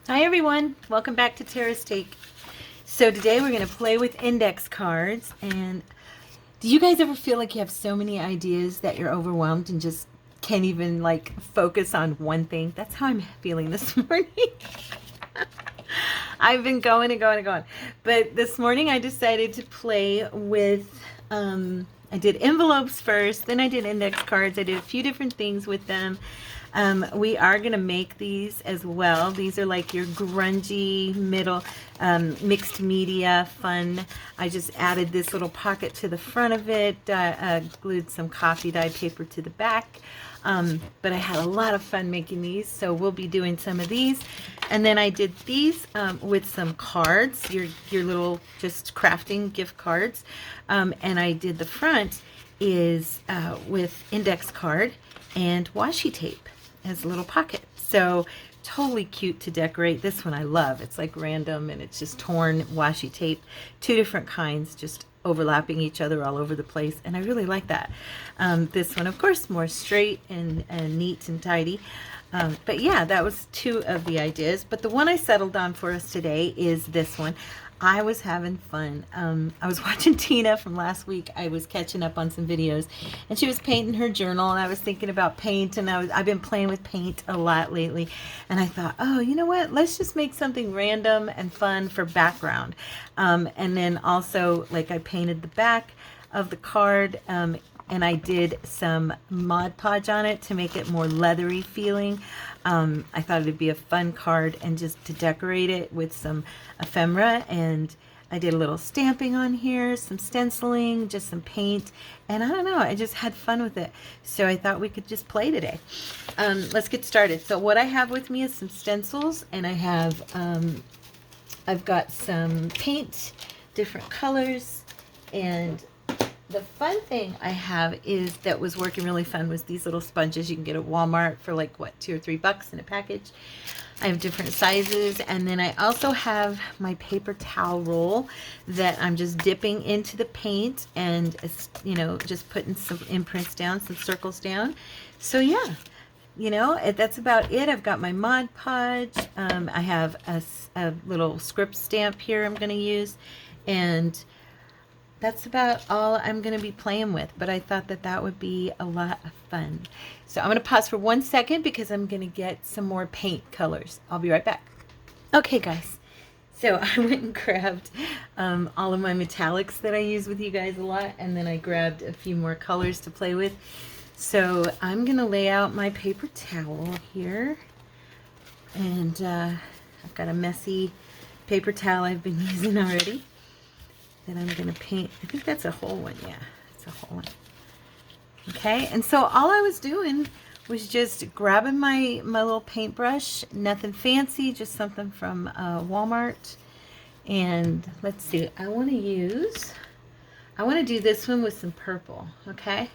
Hi everyone, welcome back to Tara's Take. So today we're going to play with index cards. And do you guys ever feel like you have so many ideas that you're overwhelmed and just can't even like focus on one thing? That's how I'm feeling this morning. I've been going and going and going. But this morning I decided to play with, I did envelopes first, then I did index cards. I did a few different things with them. We are going to make these as well. These are like your grungy middle mixed media fun. I just added this little pocket to the front of it, glued some coffee dye paper to the back. But I had a lot of fun making these, so we'll be doing some of these. And then I did these with some cards, your little just crafting gift cards. And I did the front is with index card and washi tape as a little pocket. So totally cute to decorate. This one I love. It's like random and it's just torn washi tape, two different kinds, just overlapping each other all over the place, and I really like that. This one, of course, more straight and neat and tidy. But yeah, that was two of the ideas. But the one I settled on for us today is this one. I was having fun. I was watching Tina from last week. I was catching up on some videos, and she was painting her journal, and I was thinking about paint, and I've been playing with paint a lot lately, and I thought, oh, you know what? Let's just make something random and fun for background. And then also, like, I painted the back of the card, and I did some Mod Podge on it to make it more leathery feeling. I thought it'd be a fun card and just to decorate it with some ephemera, and I did a little stamping on here, some stenciling, just some paint, and I don't know, I just had fun with it. So I thought we could just play today. Let's get started. So what I have with me is some stencils, and I have, I've got some paint, different colors, and the fun thing I have is that was working really fun was these little sponges you can get at Walmart for like, what, $2 or $3 in a package. I have different sizes, and then I also have my paper towel roll that I'm just dipping into the paint and, you know, just putting some imprints down, some circles down. So yeah, you know, that's about it. I've got my Mod Podge. I have a little script stamp here I'm going to use, and that's about all I'm going to be playing with, but I thought that that would be a lot of fun. So I'm going to pause for 1 second because I'm going to get some more paint colors. I'll be right back. Okay, guys. So I went and grabbed all of my metallics that I use with you guys a lot, and then I grabbed a few more colors to play with. So I'm going to lay out my paper towel here, and I've got a messy paper towel I've been using already that I'm going to paint. I think that's a whole one. Yeah, it's a whole one. Okay, and so all I was doing was just grabbing my little paintbrush, nothing fancy, just something from Walmart. And let's see, I want to do this one with some purple. Okay,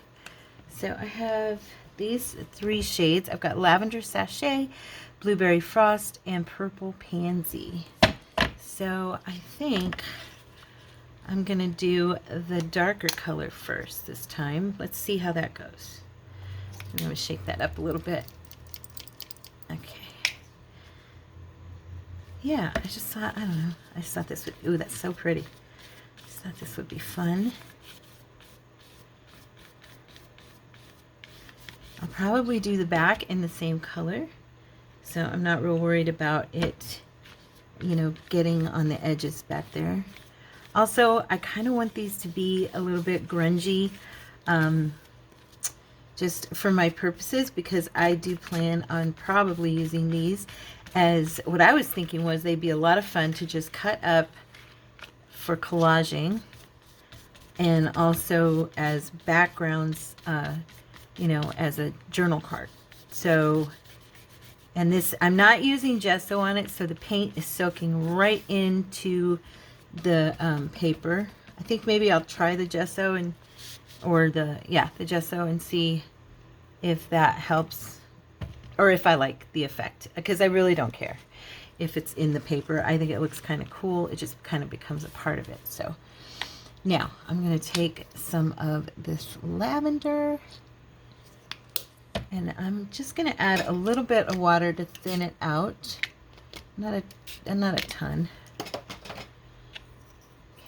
so I have these 3 shades. I've got lavender sachet, blueberry frost, and purple pansy. So I think I'm going to do the darker color first this time. Let's see how that goes. I'm going to shake that up a little bit. Okay. Yeah, I just thought, I don't know. I just thought this would, ooh, that's so pretty. I just thought this would be fun. I'll probably do the back in the same color, so I'm not real worried about it, you know, getting on the edges back there. Also, I kind of want these to be a little bit grungy, just for my purposes, because I do plan on probably using these as, what I was thinking was they'd be a lot of fun to just cut up for collaging, and also as backgrounds, you know, as a journal card. So, and this, I'm not using gesso on it, so the paint is soaking right into the paper. I think maybe I'll try the gesso and the gesso and see if that helps, or if I like the effect, because I really don't care if it's in the paper. I think it looks kind of cool. It just kind of becomes a part of it. So now I'm going to take some of this lavender, and I'm just going to add a little bit of water to thin it out. not a ton.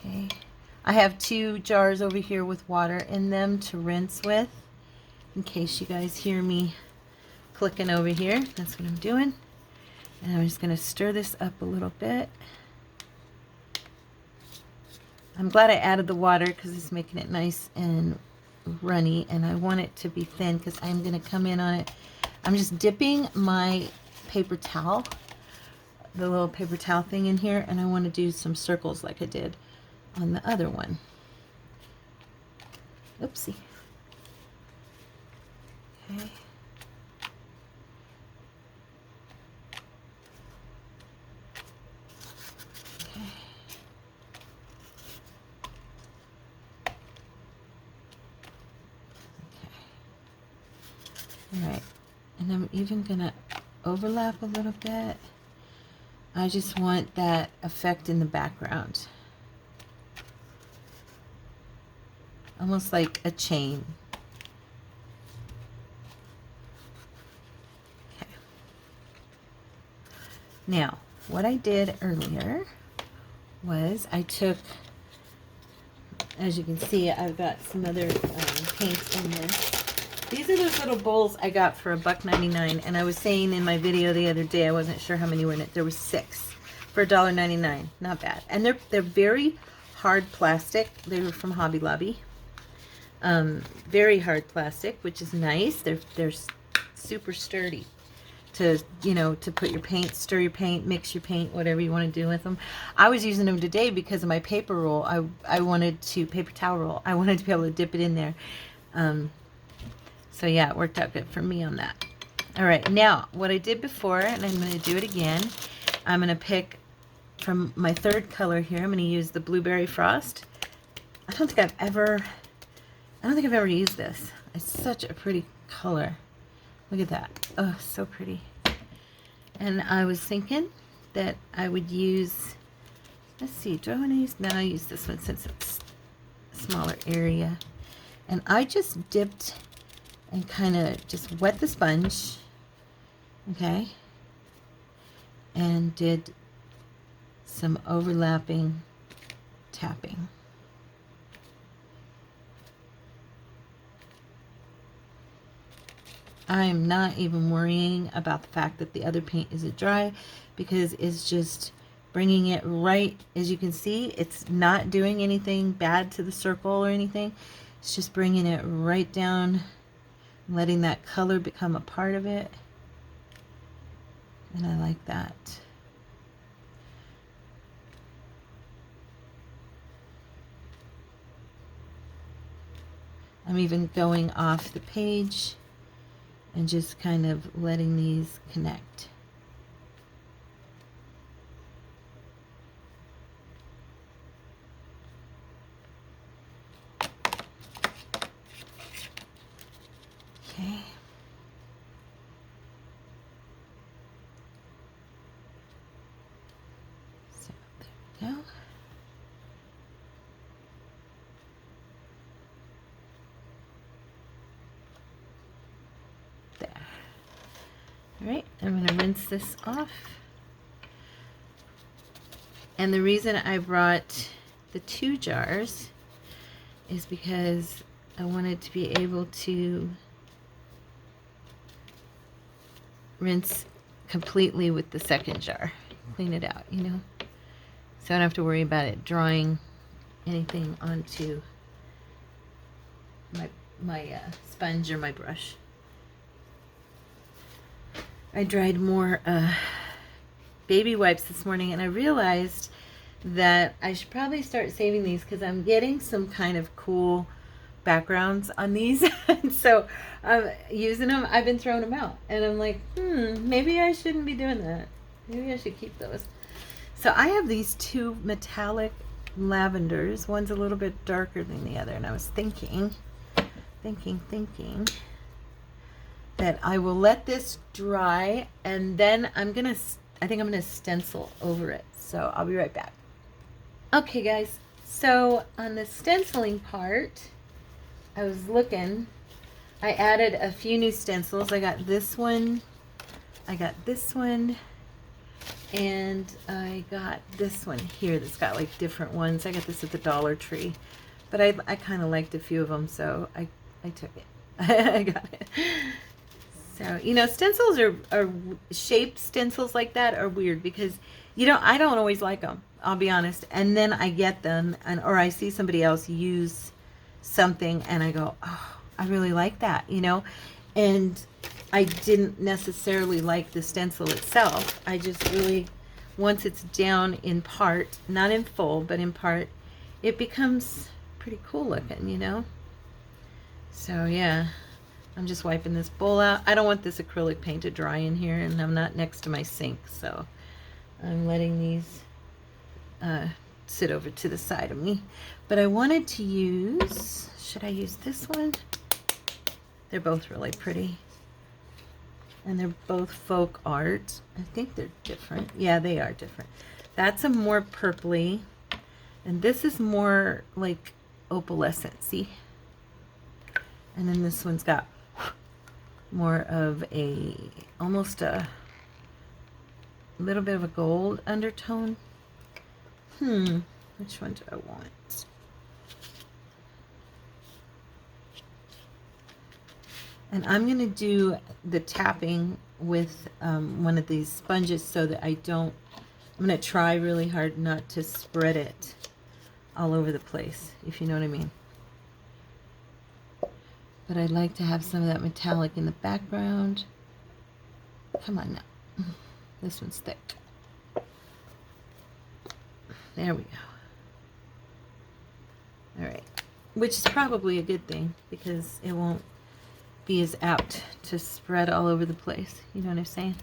Okay, I have 2 jars over here with water in them to rinse with, in case you guys hear me clicking over here. That's what I'm doing. And I'm just going to stir this up a little bit. I'm glad I added the water because it's making it nice and runny, and I want it to be thin because I'm going to come in on it. I'm just dipping my paper towel, the little paper towel thing in here, and I want to do some circles like I did on the other one. Oopsie. Okay. Alright, and I'm even going to overlap a little bit. I just want that effect in the background. Almost like a chain. Okay. Now, what I did earlier was I took, as you can see, I've got some other paint in this. These are those little bowls I got for $1.99, and I was saying in my video the other day, I wasn't sure how many were in it. There was 6 for $1.99. Not bad. And they're very hard plastic. They were from Hobby Lobby. Very hard plastic, which is nice. They're super sturdy to, you know, to put your paint, stir your paint, mix your paint, whatever you want to do with them. I was using them today because of my paper roll. I wanted to, paper towel roll. I wanted to be able to dip it in there. So yeah, it worked out good for me on that. All right, now what I did before, and I'm going to do it again, I'm going to pick from my 3rd color here. I'm going to use the Blueberry Frost. I don't think I've ever used this. It's such a pretty color. Look at that. Oh, so pretty. And I was thinking that I would use, let's see, do I want to use, no, I use this one since it's a smaller area. And I just dipped and kind of just wet the sponge, okay, and did some overlapping tapping. I am not even worrying about the fact that the other paint isn't dry, because it's just bringing it right, as you can see, it's not doing anything bad to the circle or anything. It's just bringing it right down, letting that color become a part of it. And I like that. I'm even going off the page and just kind of letting these connect. Okay. So there we go. There. All right, I'm going to rinse this off. And the reason I brought the 2 jars is because I wanted to be able to rinse completely with the 2nd jar. Clean it out, you know, so I don't have to worry about it drawing anything onto my sponge or my brush. I dried more baby wipes this morning, and I realized that I should probably start saving these because I'm getting some kind of cool backgrounds on these. And so I'm using them. I've been throwing them out, and I'm like, maybe I shouldn't be doing that. Maybe I should keep those. So I have these 2 metallic lavenders. One's a little bit darker than the other, and I was thinking that I will let this dry, and then I think I'm gonna stencil over it. So I'll be right back. Okay guys, so on the stenciling part, I was looking, I added a few new stencils. I got this one, I got this one, And I got this one here that's got like different ones. I got this at the Dollar Tree, but I kind of liked a few of them, so I took it. I got it. So, you know, stencils are shaped stencils like that are weird because, you know, I don't always like them, I'll be honest. And then I get them, or I see somebody else use something and I go, oh, I really like that, you know. And I didn't necessarily like the stencil itself. I just really, once it's down in part, not in full, but in part, it becomes pretty cool looking, you know. So yeah, I'm just wiping this bowl out. I don't want this acrylic paint to dry in here, and I'm not next to my sink, so I'm letting these sit over to the side of me. But I wanted to use, should I use this one? They're both really pretty. And they're both folk art. I think they're different. Yeah, they are different. That's a more purpley. And this is more like opalescent. See? And then this one's got more of a, almost a little bit of a gold undertone. Which one do I want? And I'm going to do the tapping with one of these sponges so that I don't, I'm going to try really hard not to spread it all over the place, if you know what I mean. But I'd like to have some of that metallic in the background. Come on now. This one's thick. There we go. All right. Which is probably a good thing because it won't be as apt to spread all over the place. You know what I'm saying?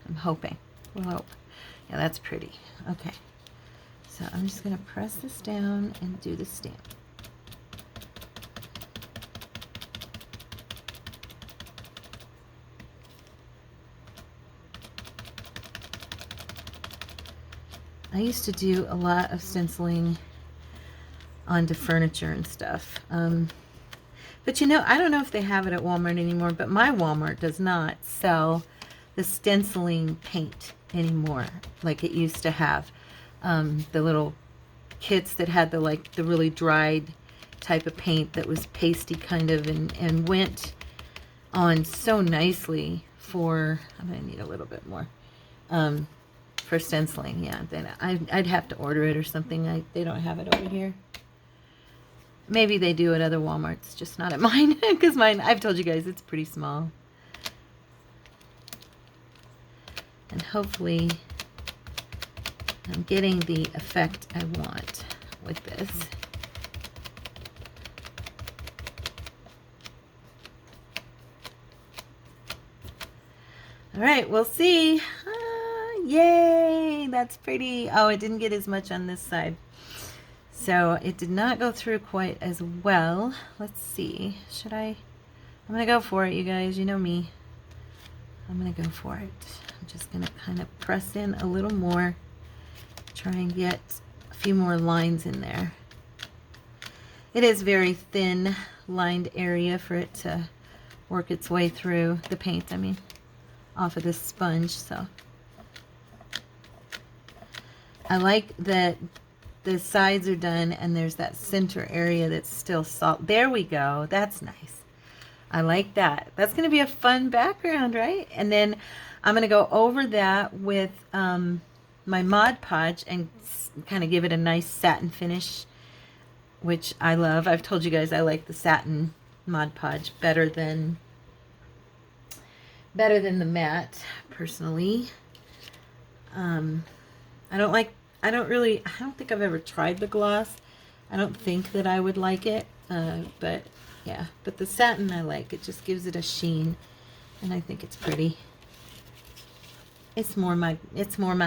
I'm hoping. We'll hope. Yeah, that's pretty. Okay. So I'm just going to press this down and do the stamp. I used to do a lot of stenciling onto furniture and stuff. But you know, I don't know if they have it at Walmart anymore, but my Walmart does not sell the stenciling paint anymore like it used to have. The little kits that had the really dried type of paint that was pasty kind of and went on so nicely for, I'm going to need a little bit more, for stenciling. Yeah, then I'd have to order it or something. They don't have it over here. Maybe they do at other Walmarts, just not at mine, because mine, I've told you guys, it's pretty small. And hopefully I'm getting the effect I want with this. All right, we'll see. Yay, that's pretty. Oh, it didn't get as much on this side. So it did not go through quite as well. Let's see. Should I? I'm going to go for it, you guys. You know me. I'm going to go for it. I'm just going to kind of press in a little more. Try and get a few more lines in there. It is very thin lined area for it to work its way through the paint, I mean, off of this sponge. So I like that the sides are done and there's that center area that's still salt. There we go. That's nice. I like that. That's going to be a fun background, right? And then I'm going to go over that with my Mod Podge and kind of give it a nice satin finish, which I love. I've told you guys I like the satin Mod Podge better than the matte, personally. I don't think I've ever tried the gloss. I don't think that I would like it, but yeah, but the satin I like. It just gives it a sheen, and I think it's pretty. It's more my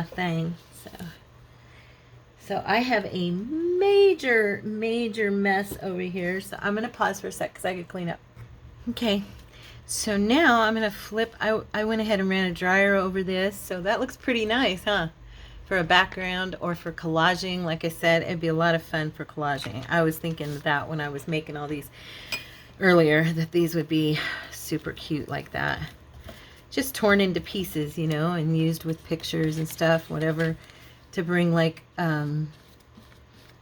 thing. So I have a major mess over here. So I'm gonna pause for a sec because I could clean up. Okay. So now I'm gonna flip. I went ahead and ran a dryer over this, so that looks pretty nice, huh? For a background or for collaging. Like I said, it'd be a lot of fun for collaging. I was thinking that when I was making all these earlier, that these would be super cute like that. just torn into pieces, you know, and used with pictures and stuff, whatever, to bring like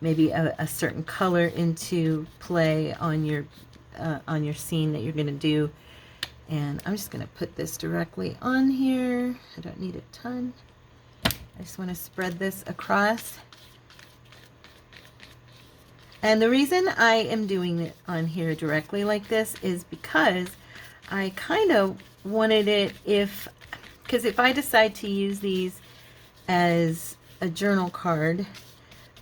maybe a certain color into play on your scene that you're going to do. And I'm just going to put this directly on here. I don't need a ton. I just want to spread this across. And the reason I am doing it on here directly like this is because I kind of wanted it because if I decide to use these as a journal card,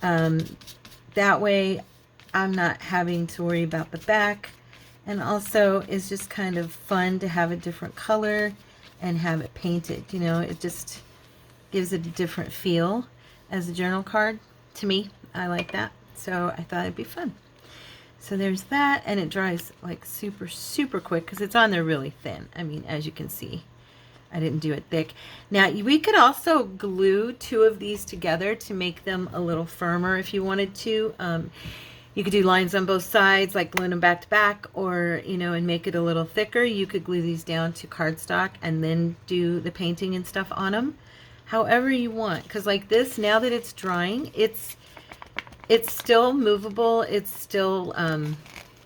that way I'm not having to worry about the back. And also it's just kind of fun to have a different color and have it painted. You know, it just gives it a different feel as a journal card. To me, I like that. So I thought it'd be fun. So there's that, and it dries like super, super quick because it's on there really thin. I mean, as you can see, I didn't do it thick. Now, we could also glue two of these together to make them a little firmer if you wanted to. You could do lines on both sides, like gluing them back to back, or, you know, and make it a little thicker. You could glue these down to cardstock and then do the painting and stuff on them. However you want, because like this, now that it's drying, it's still movable. It's still, I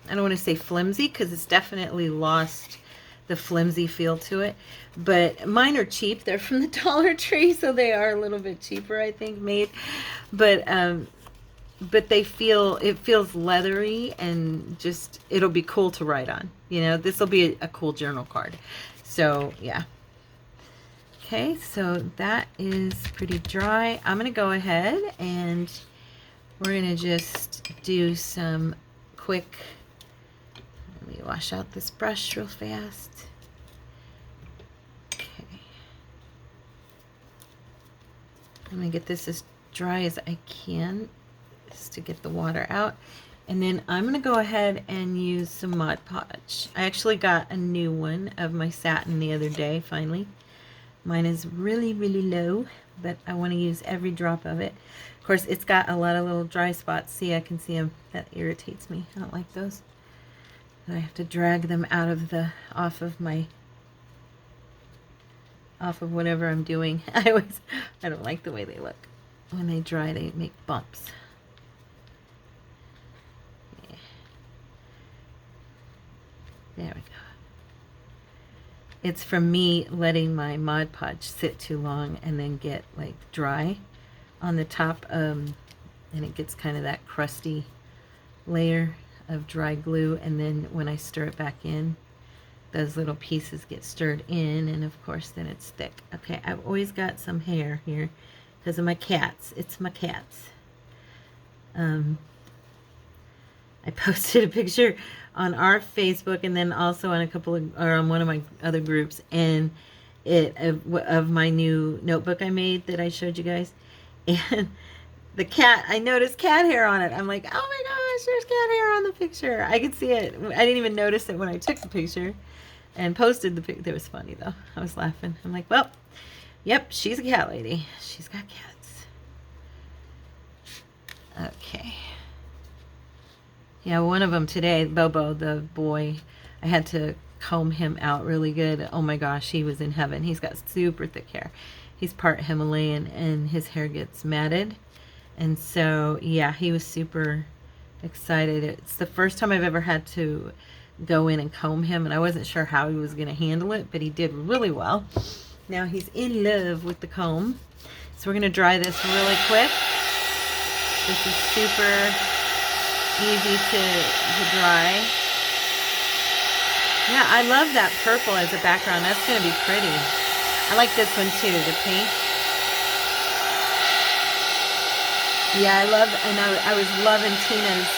don't want to say flimsy because it's definitely lost the flimsy feel to it. But mine are cheap. They're from the Dollar Tree, so they are a little bit cheaper, I think, made. But it feels leathery, and just, it'll be cool to write on. You know, this will be a cool journal card. So, yeah. Okay, so that is pretty dry. I'm going to go ahead and we're going to just do some quick, let me wash out this brush real fast. Okay. I'm going to get this as dry as I can just to get the water out. And then I'm going to go ahead and use some Mod Podge. I actually got a new one of my satin the other day, finally. Mine is really, really low, but I want to use every drop of it. Of course, it's got a lot of little dry spots. See, I can see them. That irritates me. I don't like those. I have to drag them out of off of whatever I'm doing. I don't like the way they look. When they dry, they make bumps. Yeah. There we go. It's from me letting my Mod Podge sit too long and then get like dry on the top, and it gets kind of that crusty layer of dry glue, and then when I stir it back in, those little pieces get stirred in, and of course then it's thick. Okay, I've always got some hair here because of my cats. It's my cats. I posted a picture on our Facebook and then also on on one of my other groups, and of my new notebook I made that I showed you guys, and the cat, I noticed cat hair on it. I'm like, oh my gosh, there's cat hair on the picture. I could see it. I didn't even notice it when I took the picture and posted the picture. It was funny though. I was laughing. I'm like, well, yep, she's a cat lady. She's got cats. Okay. Yeah, one of them today, Bobo, the boy, I had to comb him out really good. Oh my gosh, he was in heaven. He's got super thick hair. He's part Himalayan, and his hair gets matted. And so, yeah, he was super excited. It's the first time I've ever had to go in and comb him, and I wasn't sure how he was going to handle it, but he did really well. Now he's in love with the comb. So we're going to dry this really quick. This is super easy to dry. Yeah, I love that purple as a background. That's going to be pretty. I like this one too, the pink. Yeah, I was loving Tina's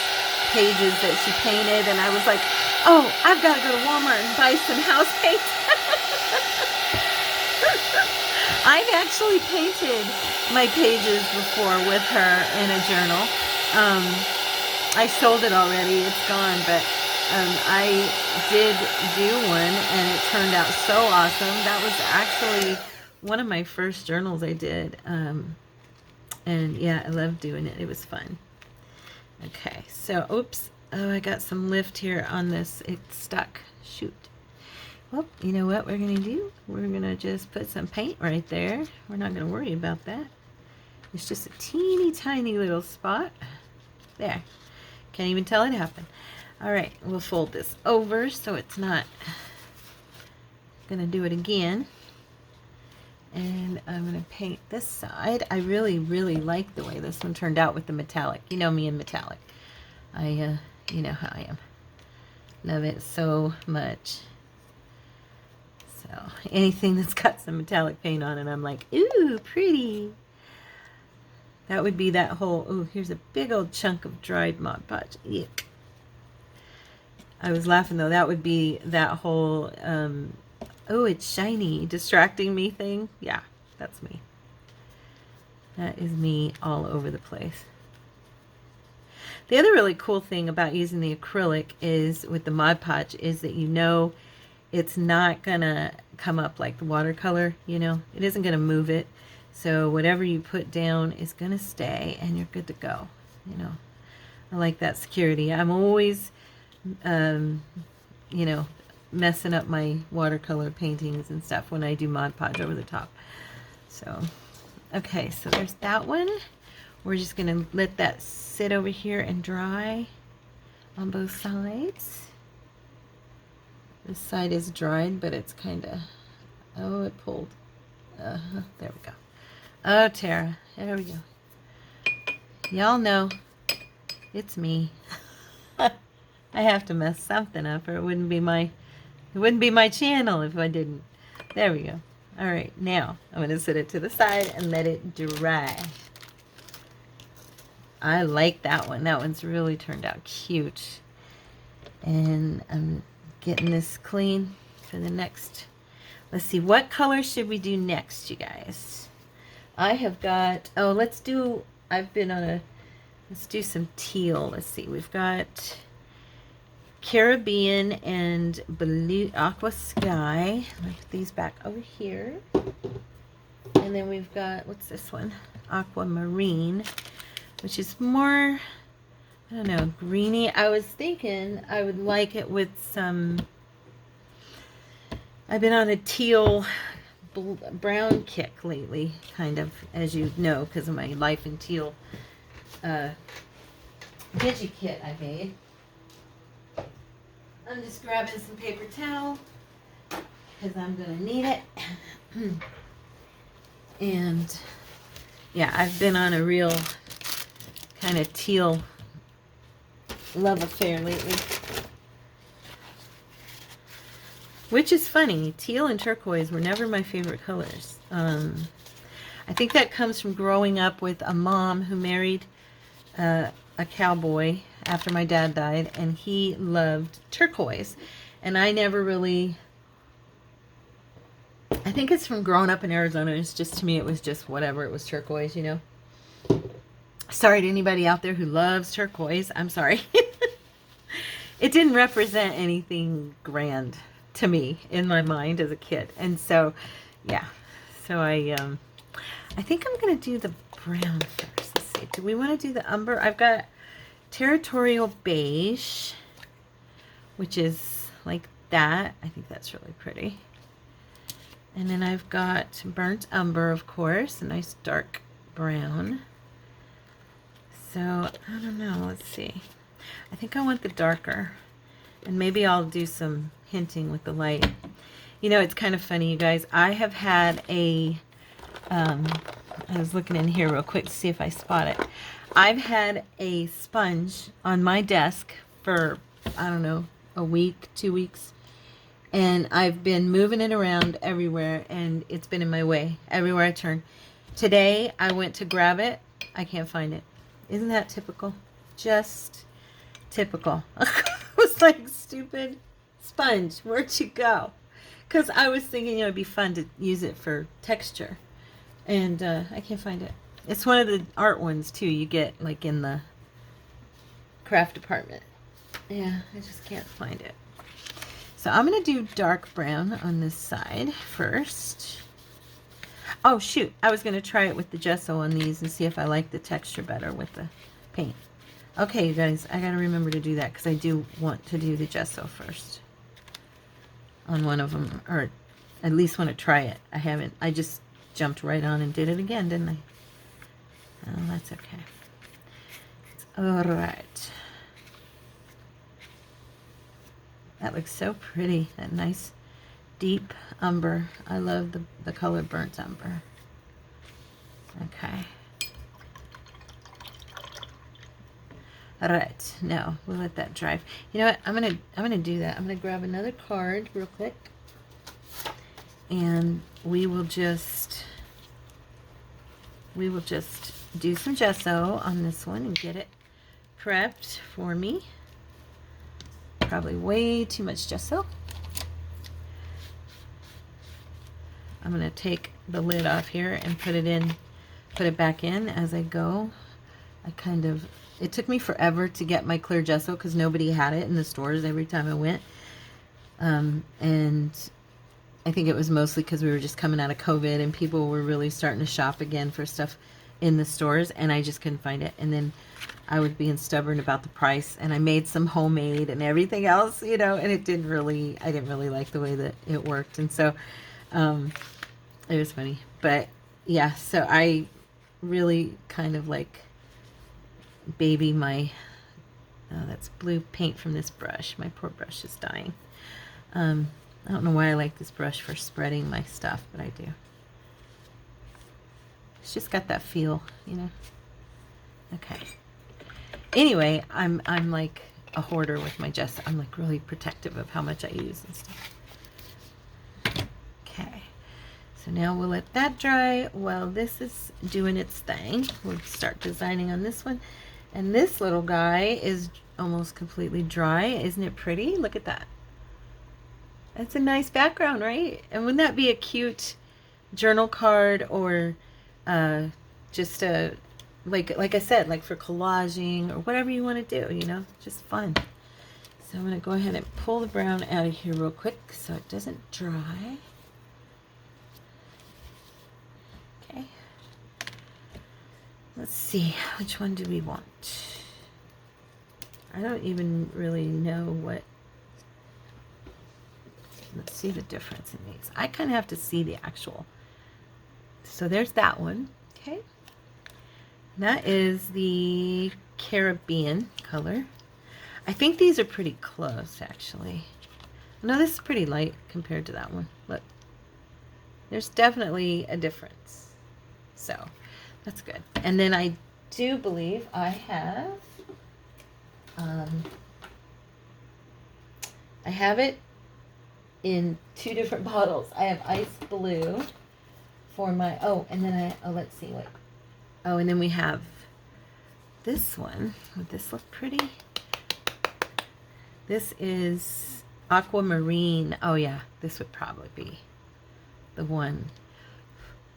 pages that she painted, and I was like, oh, I've got to go to Walmart and buy some house paint. I've actually painted my pages before with her in a journal. I sold it already, it's gone, but I did do one, and it turned out so awesome. That was actually one of my first journals I did, and yeah, I loved doing it. It was fun. Okay, so, oops, oh, I got some lift here on this. It's stuck. Shoot. Well, you know what we're going to do? We're going to just put some paint right there. We're not going to worry about that. It's just a teeny tiny little spot. There. Can't even tell it happened. All right, we'll fold this over so it's not going to do it again. And I'm going to paint this side. I really, really like the way this one turned out with the metallic. You know me and metallic. You know how I am. Love it so much. So anything that's got some metallic paint on it, I'm like, ooh, pretty. That would be that whole, ooh, here's a big old chunk of dried Mod Podge. Yeah. I was laughing though, that would be that whole, oh, it's shiny, distracting me thing. Yeah, that's me. That is me all over the place. The other really cool thing about using the acrylic is with the Mod Podge is that you know it's not gonna come up like the watercolor, you know, it isn't gonna move it. So whatever you put down is gonna stay and you're good to go, you know. I like that security. I'm always, you know, messing up my watercolor paintings and stuff when I do Mod Podge over the top. So, okay, so there's that one. We're just gonna let that sit over here and dry on both sides. This side is dried, but it's kind of, oh, it pulled. There we go. Oh, Tara, there we go. Y'all know it's me. I have to mess something up, or it wouldn't be my channel if I didn't. There we go. All right, now I'm going to set it to the side and let it dry. I like that one. That one's really turned out cute. And I'm getting this clean for the next. Let's see, what color should we do next, you guys? I have got, oh, let's do some teal. Let's see, we've got Caribbean and blue aqua sky. I'll put these back over here. And then we've got, what's this one? Aquamarine, which is more, I don't know, greeny. I was thinking I would like it with some, I've been on a teal brown kick lately, kind of, as you know, because of my Life in Teal digi kit I made. I'm just grabbing some paper towel because I'm going to need it. And yeah, I've been on a real kind of teal love affair lately. Which is funny. Teal and turquoise were never my favorite colors. I think that comes from growing up with a mom who married a cowboy after my dad died, and he loved turquoise. And I never really, I think it's from growing up in Arizona. It's just, to me, it was just whatever. It was turquoise, you know. Sorry to anybody out there who loves turquoise. I'm sorry. It didn't represent anything grand to me in my mind as a kid. And so, yeah. So I think I'm going to do the brown first. Let's see. Do we want to do the umber? I've got Territorial Beige, which is like that. I think that's really pretty. And then I've got Burnt Umber, of course, a nice dark brown. So, I don't know. Let's see. I think I want the darker. And maybe I'll do some hinting with the light. You know, it's kind of funny, you guys. I have had a, I was looking in here real quick to see if I spot it. I've had a sponge on my desk for, I don't know, a week, 2 weeks. And I've been moving it around everywhere, and it's been in my way everywhere I turn. Today, I went to grab it. I can't find it. Isn't that typical? Just typical. I was like, stupid sponge, where'd you go? Because I was thinking it would be fun to use it for texture. And I can't find it. It's one of the art ones, too, you get like in the craft department. Yeah, I just can't find it. So I'm going to do dark brown on this side first. Oh, shoot. I was going to try it with the gesso on these and see if I like the texture better with the paint. Okay, you guys, I got to remember to do that because I do want to do the gesso first. on one of them, or at least want to try it. I haven't. I just jumped right on and did it again, didn't I? Oh, that's okay. All right. That looks so pretty. That nice deep umber. I love the color burnt umber. Okay. All right. Now we'll let that dry. You know what? I'm gonna do that. I'm gonna grab another card real quick, and we will just do some gesso on this one and get it prepped for me. Probably way too much gesso. I'm going to take the lid off here and put it back in as I go. It took me forever to get my clear gesso because nobody had it in the stores every time I went. And I think it was mostly because we were just coming out of COVID and people were really starting to shop again for stuff in the stores, and I just couldn't find it. And then I was being stubborn about the price, and I made some homemade and everything else, and I didn't really like the way that it worked. And so it was funny. But yeah, so I really kind of like baby my, oh, that's blue paint from this brush. My poor brush is dying. I don't know why I like this brush for spreading my stuff, but I do. It's just got that feel, Okay. Anyway, I'm like a hoarder with my gesso. I'm like really protective of how much I use and stuff. Okay. So now we'll let that dry while this is doing its thing. We'll start designing on this one. And this little guy is almost completely dry. Isn't it pretty? Look at that. That's a nice background, right? And wouldn't that be a cute journal card, or just a, like I said, like for collaging or whatever you want to do, just fun. So I'm going to go ahead and pull the brown out of here real quick so it doesn't dry. Okay. Let's see, which one do we want? I don't even really know what. Let's see the difference in these. I kind of have to see the actual. So there's that one. Okay. That is the Caribbean color. I think these are pretty close, actually. No, this is pretty light compared to that one. Look. There's definitely a difference. So that's good. And then I do believe I have it in 2 different bottles. I have ice blue for my, and then let's see what, and then we have this one. Would this look pretty? This is aquamarine. Oh yeah, this would probably be the one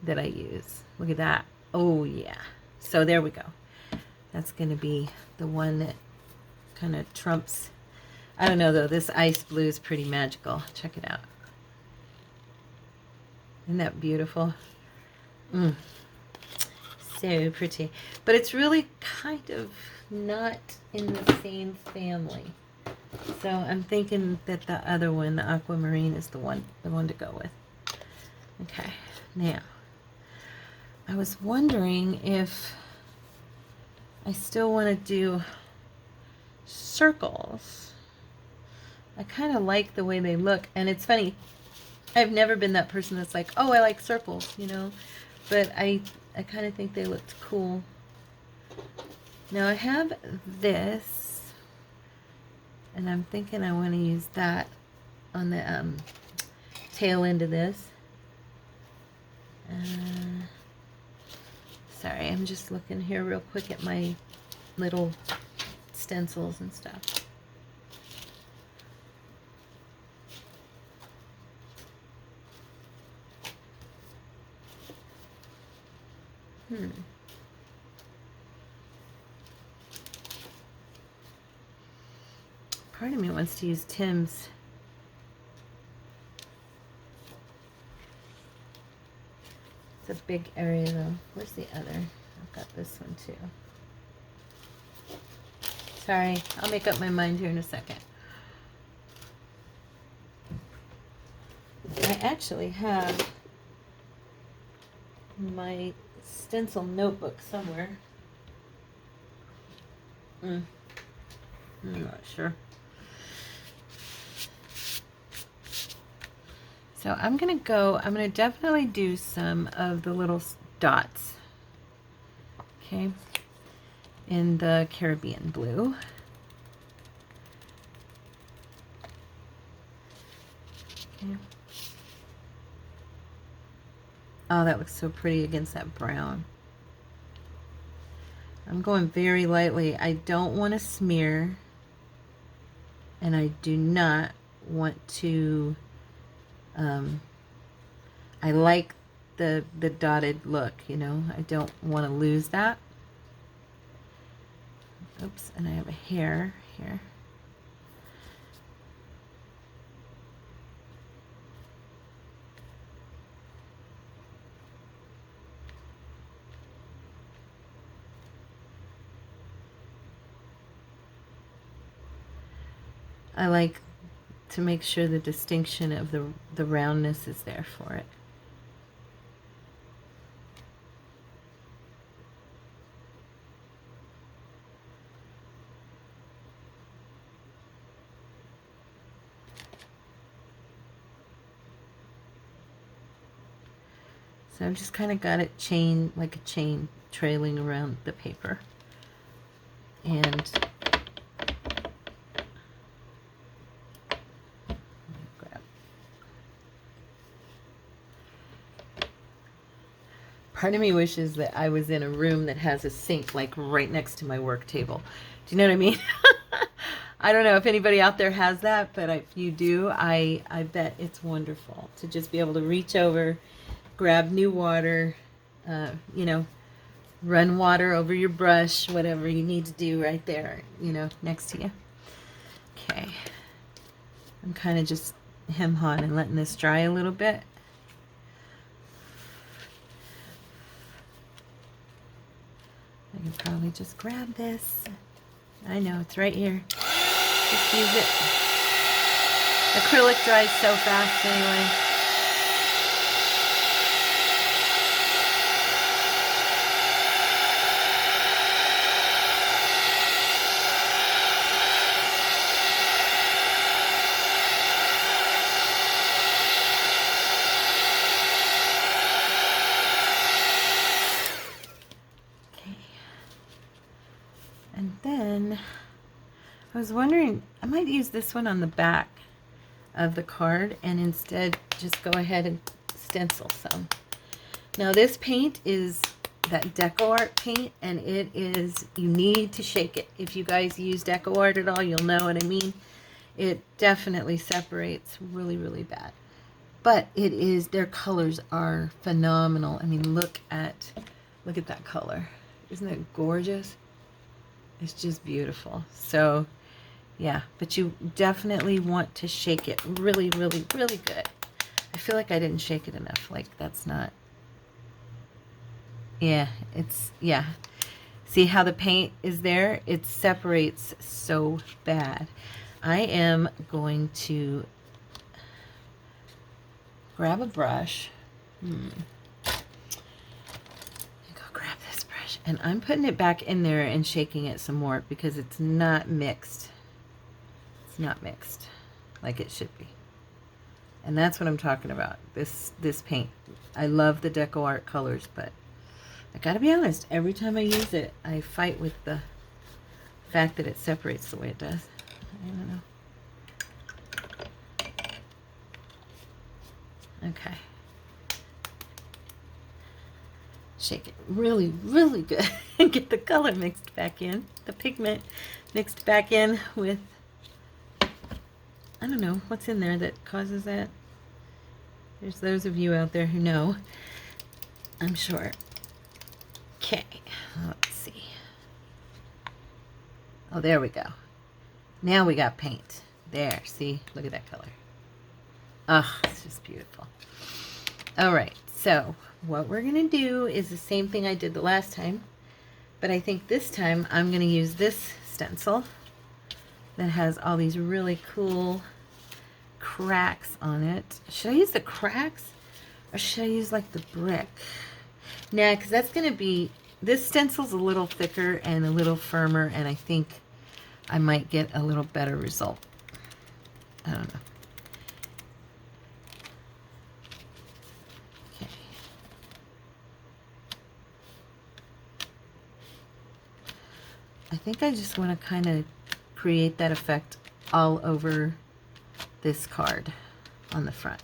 that I use. Look at that. Oh yeah. So there we go. That's going to be the one that kind of trumps. I don't know though, this ice blue is pretty magical. Check it out. Isn't that beautiful? So pretty. But it's really kind of not in the same family. So I'm thinking that the other one, the aquamarine, is the one to go with. Okay, now I was wondering if I still want to do circles. I kind of like the way they look, and it's funny, I've never been that person that's like, oh, I like circles, but I kind of think they looked cool. Now I have this, and I'm thinking I want to use that on the tail end of this. Sorry, I'm just looking here real quick at my little stencils and stuff. Part of me wants to use Tim's. It's a big area though. Where's the other? I've got this one too. Sorry, I'll make up my mind here in a second. I actually have my stencil notebook somewhere. I'm not sure. So I'm going to definitely do some of the little dots, okay, in the Caribbean blue. Okay. Oh, that looks so pretty against that brown. I'm going very lightly. I don't want to smear, and I do not want to, I like the dotted look, you know. I don't want to lose that. Oops, and I have a hair here. I like to make sure the distinction of the roundness is there for it. So I've just kind of got it chain, like a chain trailing around the paper. And part of me wishes that I was in a room that has a sink like right next to my work table. Do you know what I mean? I don't know if anybody out there has that, but if you do, I bet it's wonderful to just be able to reach over, grab new water, you know, run water over your brush, whatever you need to do right there, you know, next to you. Okay. I'm kind of just hem-hawing and letting this dry a little bit. I can probably just grab this. I know, it's right here. Just use it. Acrylic dries so fast anyway. And then I was wondering, I might use this one on the back of the card and instead just go ahead and stencil some. Now this paint is that Deco Art paint, and it is, you need to shake it. If you guys use Deco Art at all, you'll know what I mean. It definitely separates really, really bad. But it is, their colors are phenomenal. I mean, look at that color. Isn't that gorgeous? It's just beautiful. So yeah, but you definitely want to shake it really, really, really good. I feel like I didn't shake it enough. Like, that's not, yeah, it's, yeah. See how the paint is there? It separates so bad. I am going to grab a brush. And I'm putting it back in there and shaking it some more because it's not mixed. It's not mixed like it should be. And that's what I'm talking about. This paint. I love the Deco Art colors, but I gotta be honest, every time I use it, I fight with the fact that it separates the way it does. I don't know. Okay. Shake it really, really good and get the color mixed back in, the pigment mixed back in with, I don't know, what's in there that causes that. There's those of you out there who know, I'm sure. Okay, let's see. Oh, there we go. Now we got paint. There, see? Look at that color. Oh, it's just beautiful. All right, so what we're going to do is the same thing I did the last time, but I think this time I'm going to use this stencil that has all these really cool cracks on it. Should I use the cracks or should I use like the brick? Nah, because that's going to be, this stencil's a little thicker and a little firmer, and I think I might get a little better result. I don't know. Okay. I think I just want to kind of create that effect all over this card on the front.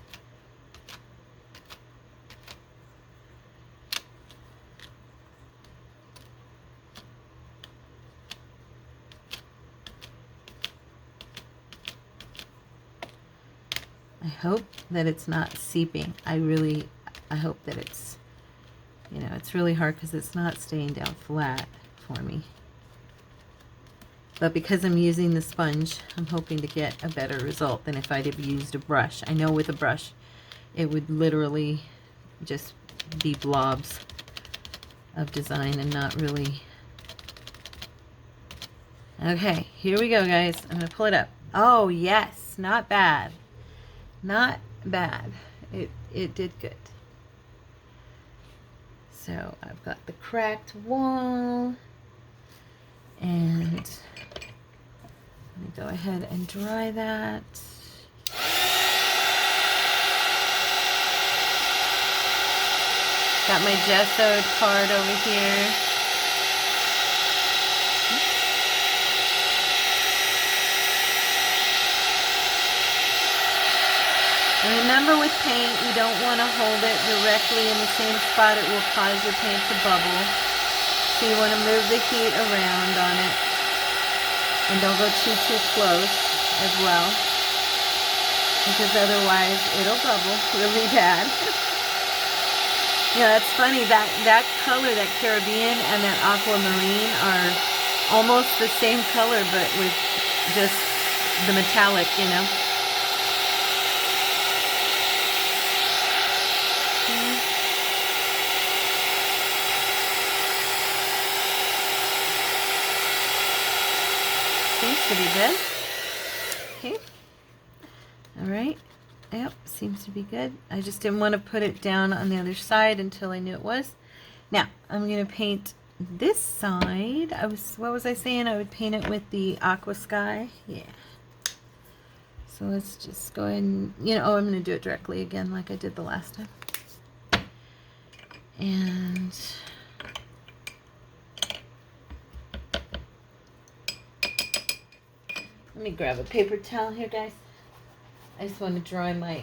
I hope that it's not seeping. I hope that it's, you know, it's really hard because it's not staying down flat for me. But because I'm using the sponge, I'm hoping to get a better result than if I'd have used a brush. I know with a brush, it would literally just be blobs of design and not really. Okay, here we go, guys. I'm going to pull it up. Oh, yes, not bad. Not bad. It did good. So I've got the cracked wall, and let me go ahead and dry that. Got my gessoed card over here. And remember, with paint, you don't want to hold it directly in the same spot. It will cause your paint to bubble. So you want to move the heat around on it. And don't go too close as well, because otherwise it'll bubble really bad. Yeah, that's funny. That color, that Caribbean and that aquamarine, are almost the same color, but with just the metallic, you know. Seems to be good. Okay. All right. Yep, seems to be good. I just didn't want to put it down on the other side until I knew it was. Now, I'm going to paint this side. What was I saying? I would paint it with the aqua sky. Yeah. So let's just go ahead and, you know, I'm going to do it directly again like I did the last time. And let me grab a paper towel here, guys. I just want to dry my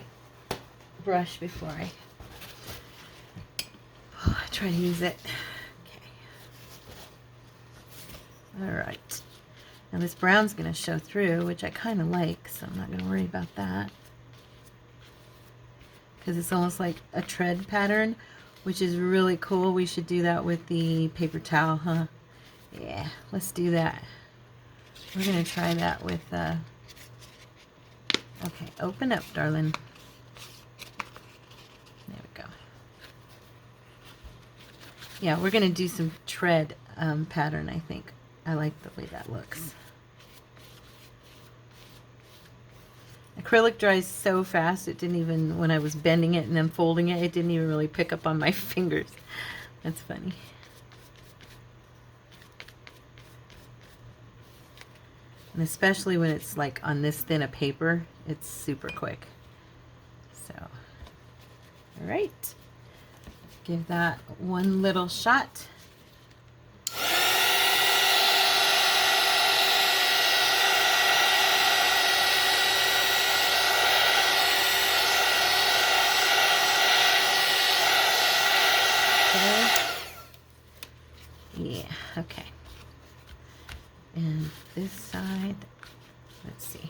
brush before I try to use it. Okay. All right. Now this brown's going to show through, which I kind of like, so I'm not going to worry about that. Because it's almost like a tread pattern, which is really cool. We should do that with the paper towel, huh? Yeah, let's do that. We're going to try that with, okay, open up, darling. There we go. Yeah, we're going to do some tread pattern, I think. I like the way that looks. Acrylic dries so fast, it didn't even, when I was bending it and then folding it, it didn't even really pick up on my fingers. That's funny. And especially when it's like on this thin a paper, it's super quick. So, all right. Give that one little shot. Okay. Yeah, okay. And this side, let's see.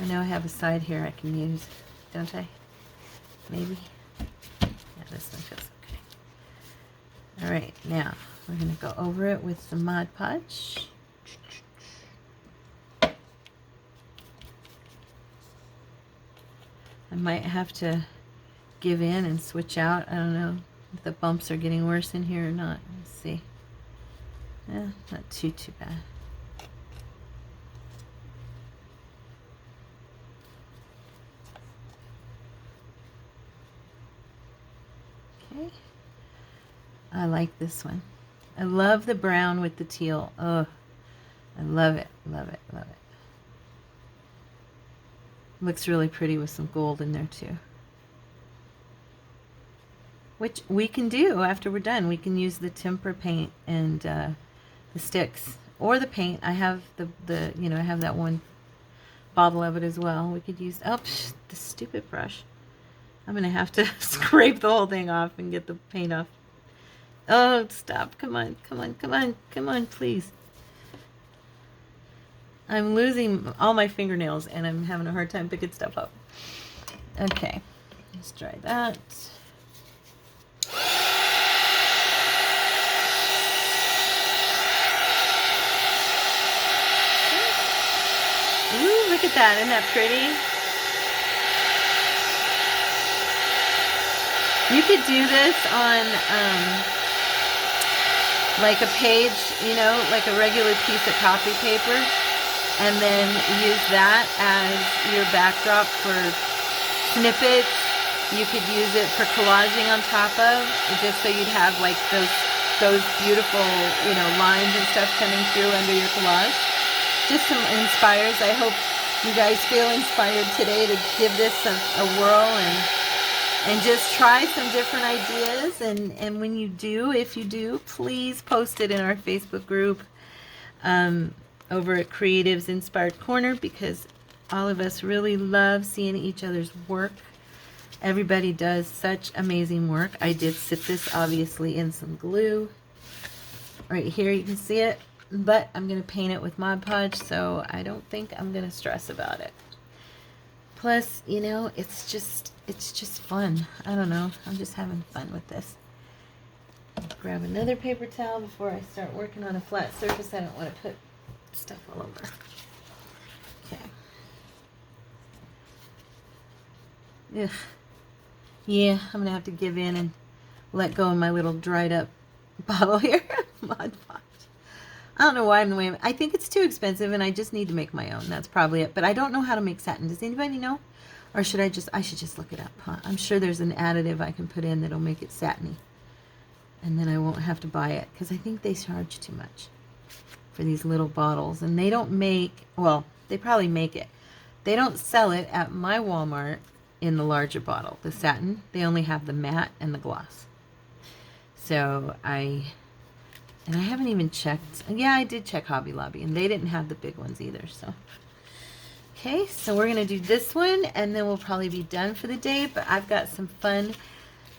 I know I have a side here I can use, don't I? Maybe. Yeah, this one feels okay. All right, now we're going to go over it with some Mod Podge. I might have to give in and switch out. I don't know if the bumps are getting worse in here or not. Let's see. Yeah, not too bad. I like this one. I love the brown with the teal. Oh, I love it, love it, love it. Looks really pretty with some gold in there too. Which we can do after we're done. We can use the temper paint and the sticks or the paint. I have the you know, I have that one bottle of it as well. We could use, oh, the stupid brush. I'm gonna have to scrape the whole thing off and get the paint off. Oh, stop. Come on, come on, come on, come on, please. I'm losing all my fingernails and I'm having a hard time picking stuff up. Okay, let's try that. Ooh, look at that. Isn't that pretty? You could do this on like a page, you know, like a regular piece of copy paper, and then use that as your backdrop for snippets. You could use it for collaging on top of, just so you'd have like those beautiful, you know, lines and stuff coming through under your collage. Just some inspires. I hope you guys feel inspired today to give this a whirl and just try some different ideas. And when you do, if you do, please post it in our Facebook group over at Creatives Inspired Corner, because all of us really love seeing each other's work. Everybody does such amazing work. I did sit this obviously in some glue. Right here you can see it, but I'm going to paint it with Mod Podge, so I don't think I'm going to stress about it. Plus, you know, it's just fun. I don't know. I'm just having fun with this. Grab another paper towel before I start working on a flat surface. I don't want to put stuff all over. Okay. Ugh. Yeah, I'm going to have to give in and let go of my little dried up bottle here. Mod Podge. I don't know why I'm the way I think it's too expensive and I just need to make my own. That's probably it. But I don't know how to make satin. Does anybody know? Or should I should just look it up, huh? I'm sure there's an additive I can put in that'll make it satiny. And then I won't have to buy it, because I think they charge too much for these little bottles. And they don't make, well, they probably make it. They don't sell it at my Walmart in the larger bottle, the satin. They only have the matte and the gloss. So I haven't even checked. Yeah, I did check Hobby Lobby, and they didn't have the big ones either. So, okay, so we're going to do this one, and then we'll probably be done for the day. But I've got some fun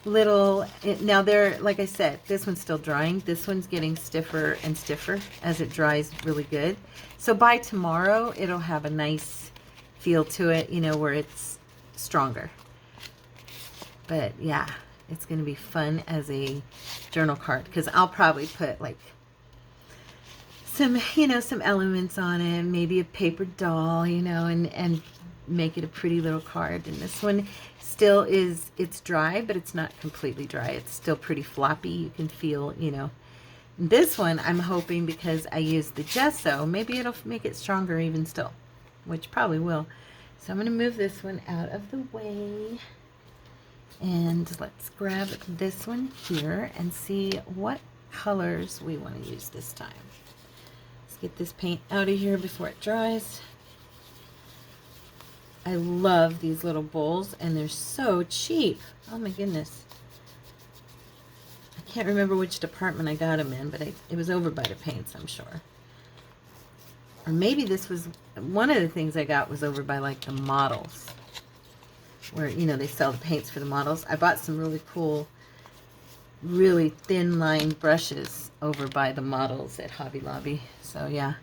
little, now they're, like I said, this one's still drying. This one's getting stiffer and stiffer as it dries really good. So by tomorrow, it'll have a nice feel to it, you know, where it's stronger. But yeah, it's going to be fun as a journal card, because I'll probably put like some, you know, some elements on it, maybe a paper doll, you know, and make it a pretty little card. And this one still is, it's dry, but it's not completely dry. It's still pretty floppy. You can feel, you know. This one, I'm hoping, because I used the gesso, maybe it'll make it stronger even still, which probably will. So I'm going to move this one out of the way. And let's grab this one here and see what colors we want to use this time. Let's get this paint out of here before it dries. I love these little bowls, and they're so cheap. Oh my goodness. I can't remember which department I got them in, but it was over by the paints, I'm sure. Or maybe this was, one of the things I got was over by like the models, where, you know, they sell the paints for the models. I bought some really cool, really thin line brushes over by the models at Hobby Lobby. So yeah.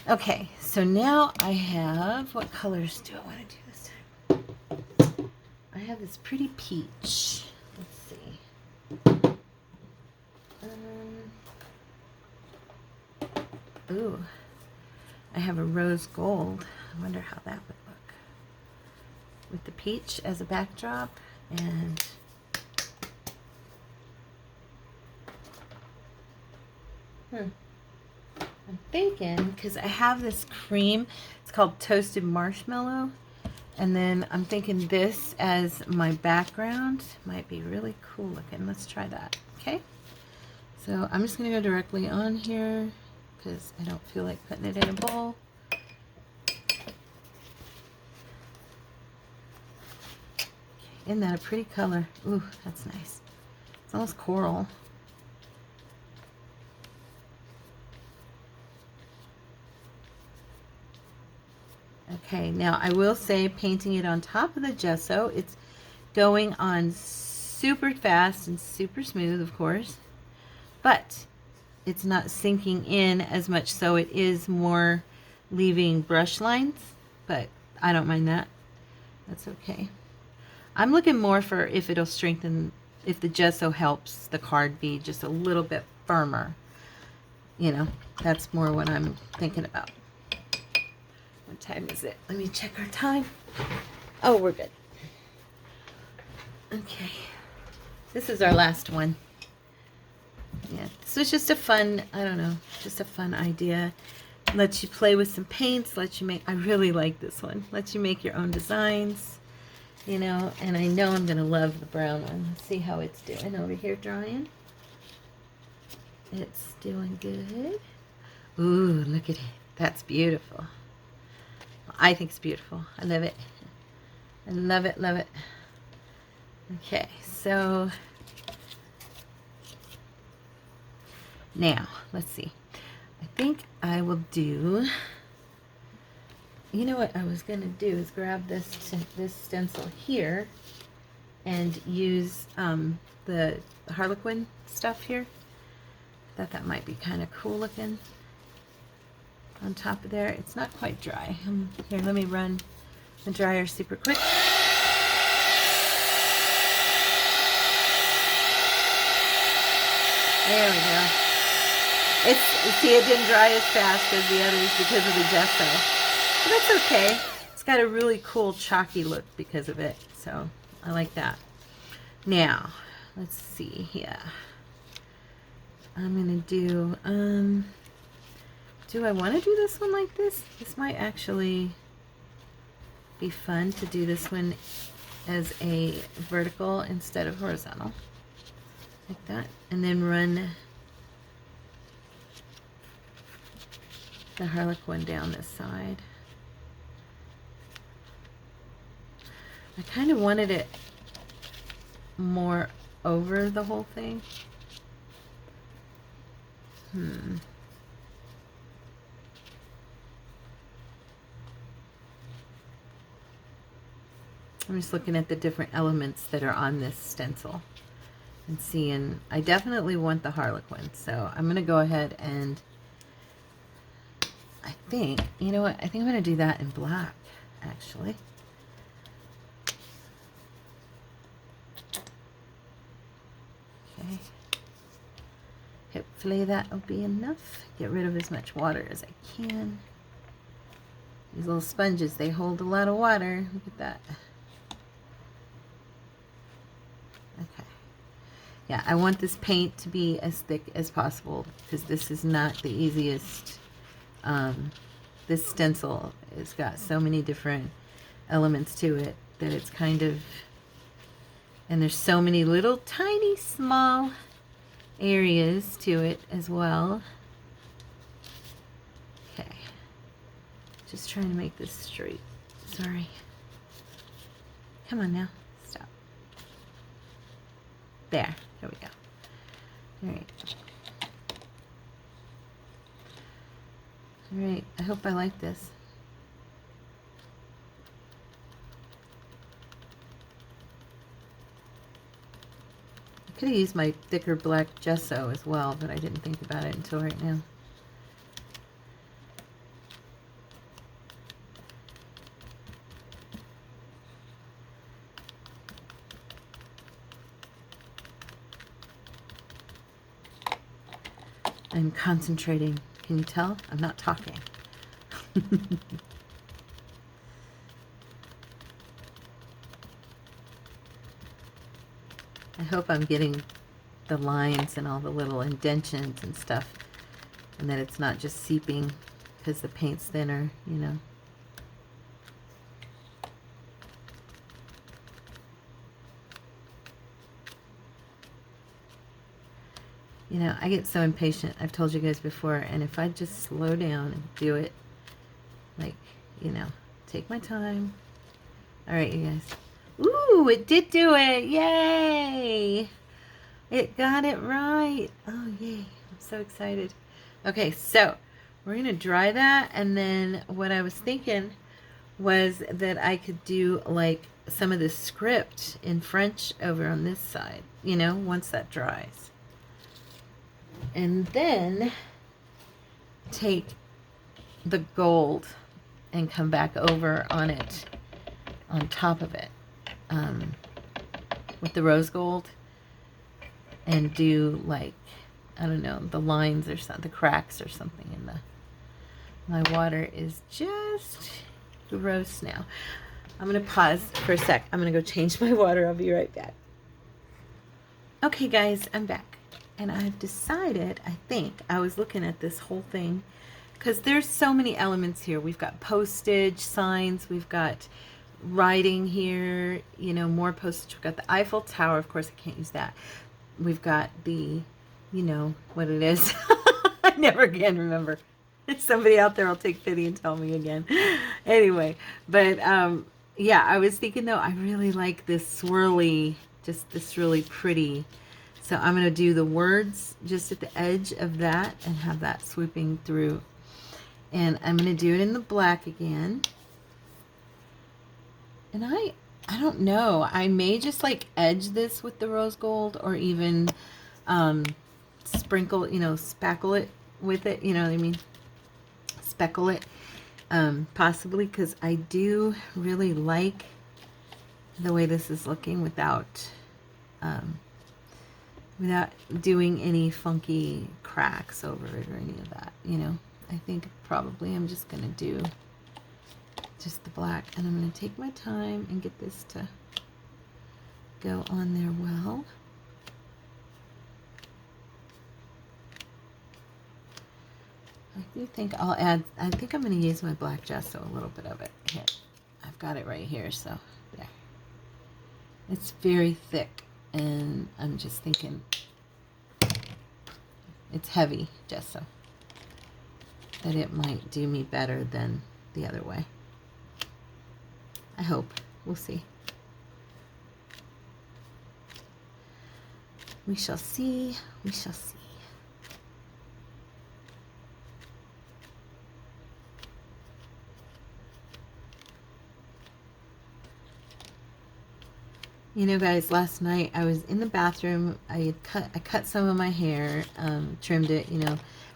Okay, so now I have, what colors do I want to do this time? I have this pretty peach. Let's see. Ooh, I have a rose gold. I wonder how that would look with the peach as a backdrop. And I'm thinking, because I have this cream, it's called Toasted Marshmallow, and then I'm thinking this as my background might be really cool looking. Let's try that. Okay, So I'm just going to go directly on here because I don't feel like putting it in a bowl. Isn't that a pretty color? Ooh, that's nice. It's almost coral. Okay, now I will say painting it on top of the gesso, it's going on super fast and super smooth, of course, but it's not sinking in as much, so it is more leaving brush lines, but I don't mind that. That's okay. I'm looking more for if it'll strengthen, if the gesso helps the card be just a little bit firmer. You know, that's more what I'm thinking about. What time is it? Let me check our time. Oh, we're good. Okay. This is our last one. Yeah, this was just a fun, I don't know, just a fun idea. Lets you play with some paints, lets you make, I really like this one. Lets you make your own designs, you know, and I know I'm going to love the brown one. Let's see how it's doing over here drying. It's doing good. Ooh, look at it. That's beautiful. I think it's beautiful. I love it. I love it, love it. Okay, so now, let's see. I think I will do, you know what I was going to do is grab this stencil here and use the Harlequin stuff here. I thought that might be kind of cool looking on top of there. It's not quite dry. Here, let me run the dryer super quick. There we go. See, it didn't dry as fast as the others because of the gesso. But that's okay. It's got a really cool chalky look because of it. So I like that. Now, let's see here. I'm going to do I want to do this one like this? This might actually be fun to do this one as a vertical instead of horizontal. Like that. And then run the Harlequin down this side. I kind of wanted it more over the whole thing. I'm just looking at the different elements that are on this stencil and seeing, I definitely want the Harlequin, so I'm going to go ahead and I think, you know what, I think I'm going to do that in black, actually. Okay. Hopefully that will be enough. Get rid of as much water as I can. These little sponges, they hold a lot of water. Look at that. Okay. Yeah, I want this paint to be as thick as possible because this is not the easiest. This stencil has got so many different elements to it that it's kind of, and there's so many little tiny small areas to it as well. Okay, just trying to make this straight. Sorry. Come on now, stop. There we go. All right. All right, I hope I like this. I could have used my thicker black gesso as well, but I didn't think about it until right now. I'm concentrating. Can you tell? I'm not talking. I hope I'm getting the lines and all the little indentions and stuff, and that it's not just seeping because the paint's thinner, you know. You I get so impatient. I've told you guys before, and if I just slow down and do it, like, take my time. All right, you guys. Ooh, it did do it. Yay! It got it right. Oh, yay. I'm so excited. Okay, so we're going to dry that, and then what I was thinking was that I could do, like, some of the script in French over on this side, once that dries. And then take the gold and come back over on it, on top of it, with the rose gold, and do, like, I don't know, the lines or something, the cracks or something in the, my water is just gross now. I'm going to pause for a sec. I'm going to go change my water. I'll be right back. Okay, guys, I'm back. And I've decided, I think, I was looking at this whole thing, because there's so many elements here. We've got postage, signs, we've got writing here, more postage. We've got the Eiffel Tower. Of course, I can't use that. We've got the, what it is. I never can remember. If somebody out there will take pity and tell me again. Anyway, but yeah, I was thinking, though, I really like this swirly, just this really pretty. So I'm going to do the words just at the edge of that and have that swooping through. And I'm going to do it in the black again. And I don't know. I may just like edge this with the rose gold, or even sprinkle, spackle it with it. You know what I mean? Speckle it, possibly, because I do really like the way this is looking without doing any funky cracks over it or any of that. I think probably I'm just gonna do just the black, and I'm going to take my time and get this to go on there well. I do think I'll add, I think I'm going to use my black gesso, a little bit of it. Here, I've got it right here, so there. It's very thick, and I'm just thinking it's heavy gesso, that it might do me better than the other way. I hope. We'll see. We shall see. We shall see. Guys, last night I was in the bathroom. I cut some of my hair, trimmed it.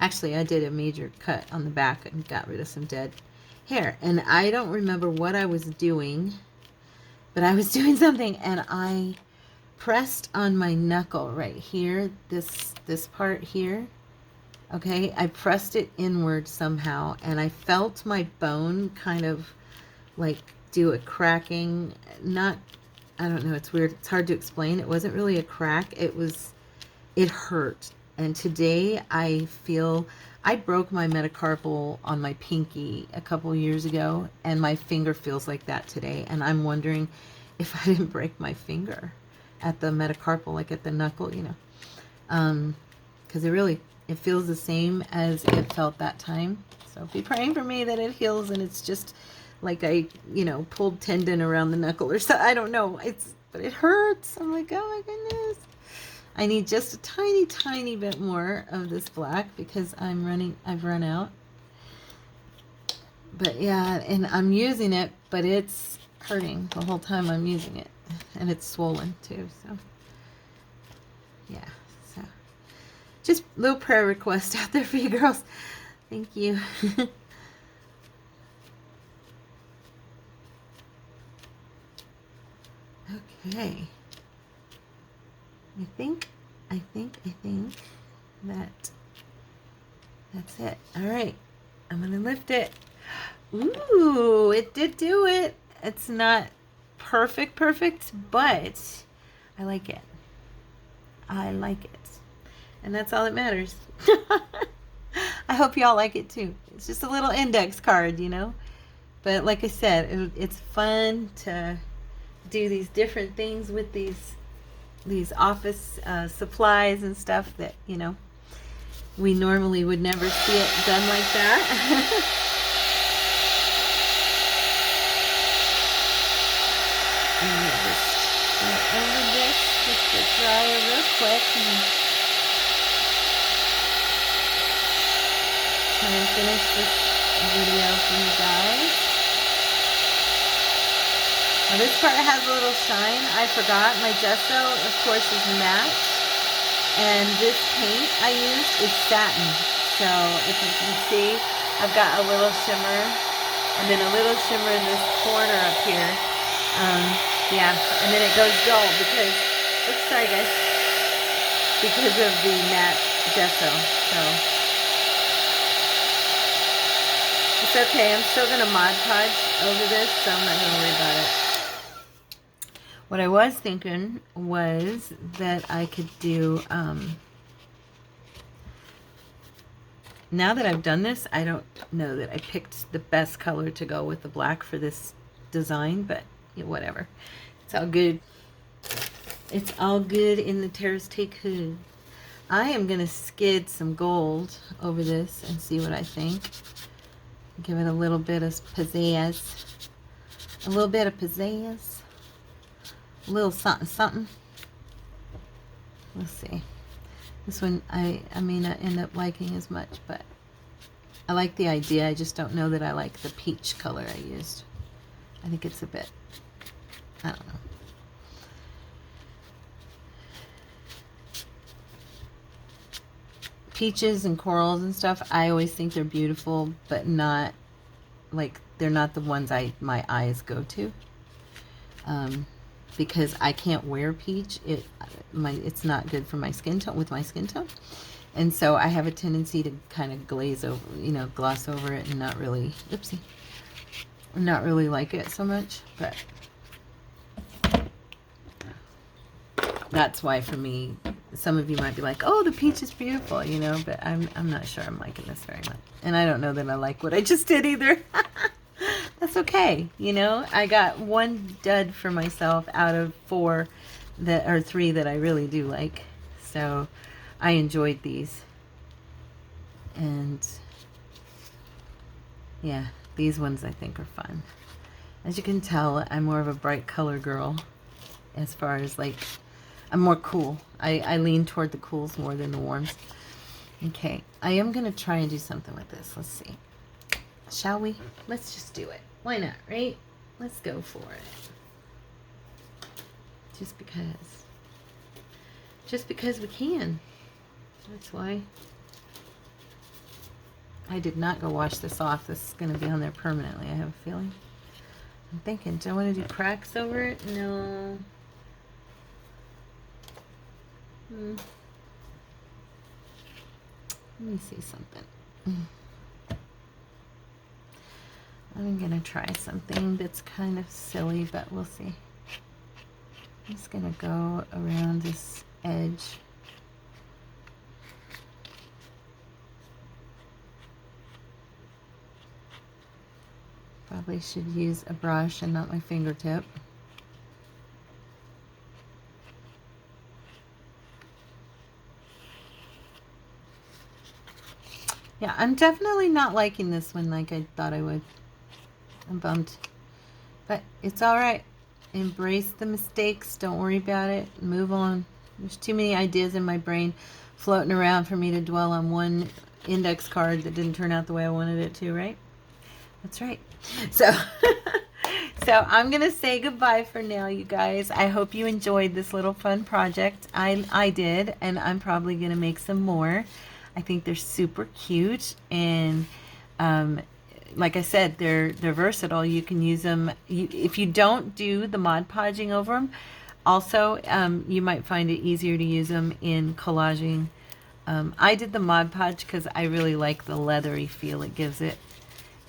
Actually, I did a major cut on the back and got rid of some dead hair, and I don't remember what I was doing, but I was doing something, and I pressed on my knuckle right here, this part here. Okay, I pressed it inward somehow, and I felt my bone kind of like do a cracking. I don't know, it's weird, it's hard to explain. It wasn't really a crack, it hurt. And today I feel, I broke my metacarpal on my pinky a couple years ago, and my finger feels like that today. And I'm wondering if I didn't break my finger at the metacarpal, like at the knuckle, because it feels the same as it felt that time. So be praying for me that it heals, and it's just like I, pulled tendon around the knuckle or so. I don't know. But it hurts. I'm like, oh my goodness. I need just a tiny, tiny bit more of this black because I've run out. But yeah, and I'm using it, but it's hurting the whole time I'm using it. And it's swollen too, so. Yeah, so. Just a little prayer request out there for you girls. Thank you. Okay. I think that that's it. All right. I'm going to lift it. Ooh, it did do it. It's not perfect, but I like it. I like it. And that's all that matters. I hope y'all like it too. It's just a little index card, But like I said, it's fun to do these different things with these office supplies and stuff that, We normally would never see it done like that. And just go over this just to dry it real quick. And try and finish this video for you guys. Now this part has a little shine. I forgot my gesso, of course, is matte. And this paint I used is satin. So if you can see, I've got a little shimmer and then a little shimmer in this corner up here. Yeah, and then it goes dull because, oops, sorry guys, because of the matte gesso. So it's okay. I'm still going to Mod Podge over this, so I'm not going to worry about it. What I was thinking was that I could do, now that I've done this, I don't know that I picked the best color to go with the black for this design, but yeah, whatever. It's all good. It's all good in the Terrace Take Hood. I am going to skid some gold over this and see what I think. Give it a little bit of pizzazz. A little bit of pizzazz. A little something something. Let's see. This one I may not end up liking as much, but I like the idea. I just don't know that I like the peach color I used. I think it's a bit, I don't know. Peaches and corals and stuff, I always think they're beautiful, but not like, they're not the ones my eyes go to. Because I can't wear peach. It's not good for my skin tone, with my skin tone. And so I have a tendency to kind of glaze over, gloss over it and not really, oopsie, not really like it so much. But that's why for me, some of you might be like, oh, the peach is beautiful, but I'm not sure I'm liking this very much. And I don't know that I like what I just did either. That's okay. I got one dud for myself out of 4 or 3 that I really do like. So I enjoyed these. And yeah, these ones I think are fun. As you can tell, I'm more of a bright color girl as far as like, I'm more cool. I lean toward the cools more than the warms. Okay, I am going to try and do something with this. Let's see. Shall we? Let's just do it. Why not, right? Let's go for it. Just because we can. That's why. I did not go wash this off. This is going to be on there permanently, I have a feeling. I'm thinking, do I want to do cracks over it? No. Let me see something. I'm going to try something that's kind of silly, but we'll see. I'm just going to go around this edge. Probably should use a brush and not my fingertip. Yeah, I'm definitely not liking this one like I thought I would. I'm bummed. But it's alright. Embrace the mistakes. Don't worry about it. Move on. There's too many ideas in my brain floating around for me to dwell on one index card that didn't turn out the way I wanted it to, right? That's right. So, so I'm going to say goodbye for now, you guys. I hope you enjoyed this little fun project. I did, and I'm probably going to make some more. I think they're super cute, and like I said, they're versatile. You can use them if you don't do the Mod Podging over them. Also, you might find it easier to use them in collaging. I did the Mod Podge because I really like the leathery feel it gives it,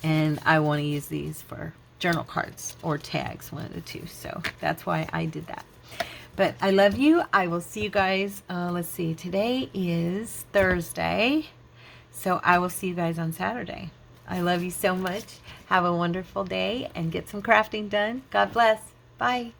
and I want to use these for journal cards or tags, one of the two. So that's why I did that. But I love you. I will see you guys. Let's see. Today is Thursday, so I will see you guys on Saturday. I love you so much. Have a wonderful day and get some crafting done. God bless. Bye.